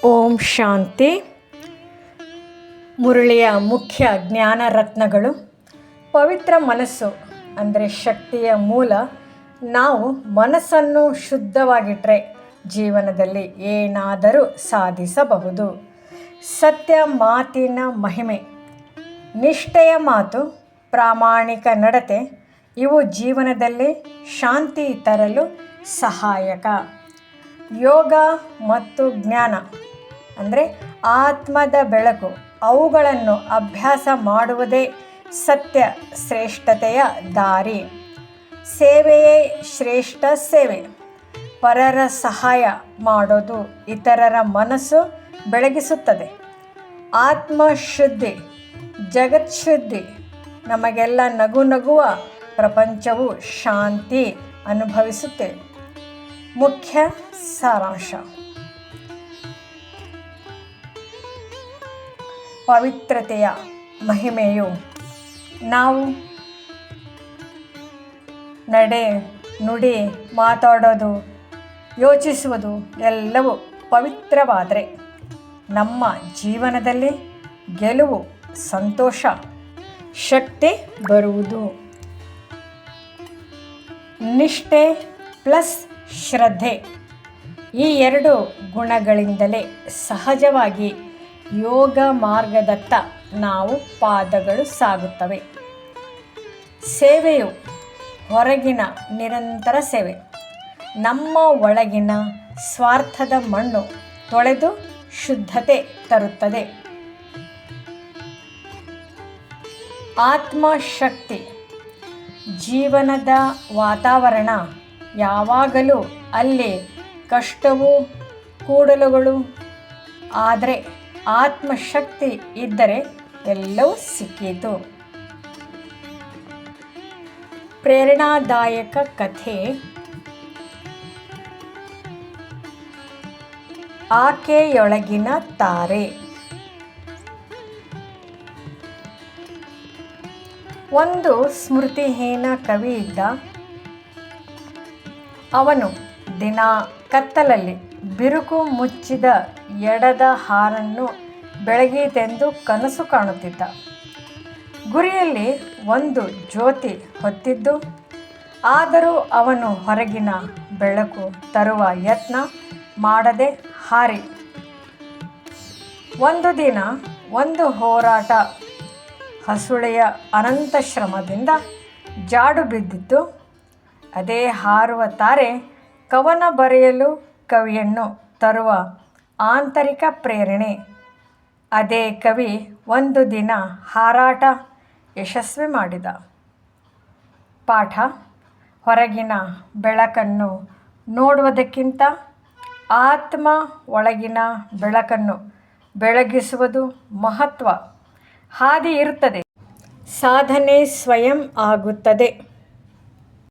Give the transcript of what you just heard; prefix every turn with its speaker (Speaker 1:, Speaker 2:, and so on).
Speaker 1: ಓಂ ಶಾಂತಿ. ಮುರಳಿಯ ಮುಖ್ಯ ಜ್ಞಾನ ರತ್ನಗಳು. ಪವಿತ್ರ ಮನಸ್ಸು ಅಂದರೆ ಶಕ್ತಿಯ ಮೂಲ. ನಾವು ಮನಸ್ಸನ್ನು ಶುದ್ಧವಾಗಿಟ್ಟರೆ ಜೀವನದಲ್ಲಿ ಏನಾದರೂ ಸಾಧಿಸಬಹುದು. ಸತ್ಯ ಮಾತಿನ ಮಹಿಮೆ, ನಿಷ್ಠೆಯ ಮಾತು, ಪ್ರಾಮಾಣಿಕ ನಡತೆ ಇವು ಜೀವನದಲ್ಲಿ ಶಾಂತಿ ತರಲು ಸಹಾಯಕ. ಯೋಗ ಮತ್ತು ಜ್ಞಾನ ಅಂದರೆ ಆತ್ಮದ ಬೆಳಕು, ಅವುಗಳನ್ನು ಅಭ್ಯಾಸ ಮಾಡುವುದೇ ಸತ್ಯ ಶ್ರೇಷ್ಠತೆಯ ದಾರಿ. ಸೇವೆಯೇ ಶ್ರೇಷ್ಠ ಸೇವೆ. ಪರರ ಸಹಾಯ ಮಾಡೋದು ಇತರರ ಮನಸ್ಸು ಬೆಳಗಿಸುತ್ತದೆ. ಆತ್ಮಶುದ್ಧಿ, ಜಗತ್ಶುದ್ಧಿ. ನಮಗೆಲ್ಲ ನಗುವ ಪ್ರಪಂಚವು ಶಾಂತಿ ಅನುಭವಿಸುತ್ತೇವೆ. ಮುಖ್ಯ ಸಾರಾಂಶ: ಪವಿತ್ರತೆಯ ಮಹಿಮೆಯು ನಾವು ನಡೆ, ನುಡಿ, ಮಾತಾಡೋದು, ಯೋಚಿಸುವುದು ಎಲ್ಲವೂ ಪವಿತ್ರವಾದರೆ ನಮ್ಮ ಜೀವನದಲ್ಲಿ ಗೆಲುವು, ಸಂತೋಷ, ಶಕ್ತಿ ಬರುವುದು. ನಿಷ್ಠೆ ಪ್ಲಸ್ ಶ್ರದ್ಧೆ, ಈ ಎರಡು ಗುಣಗಳಿಂದಲೇ ಸಹಜವಾಗಿ ಯೋಗ ಮಾರ್ಗದತ್ತ ನಾವು ಪಾದಗಳು ಸಾಗುತ್ತವೆ. ಸೇವೆಯು ಹೊರಗಿನ ನಿರಂತರ ಸೇವೆ ನಮ್ಮ ಒಳಗಿನ ಸ್ವಾರ್ಥದ ಮಣ್ಣು ತೊಳೆದು ಶುದ್ಧತೆ ತರುತ್ತದೆ. ಆತ್ಮಶಕ್ತಿ, ಜೀವನದ ವಾತಾವರಣ ಯಾವಾಗಲೂ ಅಲ್ಲಿ ಕಷ್ಟವೂ ಕೂಡಲುಗಳು. ಆದರೆ ಆತ್ಮಶಕ್ತಿ ಇದ್ದರೆ ಎಲ್ಲವೂ ಸಿಕ್ಕಿತು. ಪ್ರೇರಣಾದಾಯಕ ಕಥೆ. ಆಕೆಯೊಳಗಿನ ತಾರೆ. ಒಂದು ಸ್ಮೃತಿಹೀನ ಕವಿ ಇದ್ದ. ಅವನು ದಿನ ಕತ್ತಲಲ್ಲಿ ಬಿರುಕು ಮುಚ್ಚಿದ ಎಡದ ಹಾರನ್ನು ಬೆಳಗೀತೆಂದು ಕನಸು ಕಾಣುತ್ತಿದ್ದ. ಗುರಿಯಲ್ಲಿ ಒಂದು ಜ್ಯೋತಿ ಹೊತ್ತಿದ್ದು, ಆದರೂ ಅವನು ಹೊರಗಿನ ಬೆಳಕು ತರುವ ಯತ್ನ ಮಾಡದೆ ಹಾರಿ. ಒಂದು ದಿನ ಒಂದು ಹೋರಾಟ ಹಸುಳೆಯ ಅನಂತ ಶ್ರಮದಿಂದ ಜಾಡು ಬಿದ್ದಿತ್ತು. ಅದೇ ಹಾರುವ ತಾರೆ ಕವನ ಬರೆಯಲು ಕವಿಯನ್ನು ತರುವ ಆಂತರಿಕ ಪ್ರೇರಣೆ. ಅದೇ ಕವಿ ಒಂದು ದಿನ ಹಾರಾಟ ಯಶಸ್ವಿ ಮಾಡಿದ. ಪಾಠ: ಹೊರಗಿನ ಬೆಳಕನ್ನು ನೋಡುವುದಕ್ಕಿಂತ ಆತ್ಮ ಒಳಗಿನ ಬೆಳಕನ್ನು ಬೆಳಗಿಸುವುದು ಮಹತ್ವ. ಹಾದಿ ಇರುತ್ತದೆ, ಸಾಧನೆ ಸ್ವಯಂ ಆಗುತ್ತದೆ.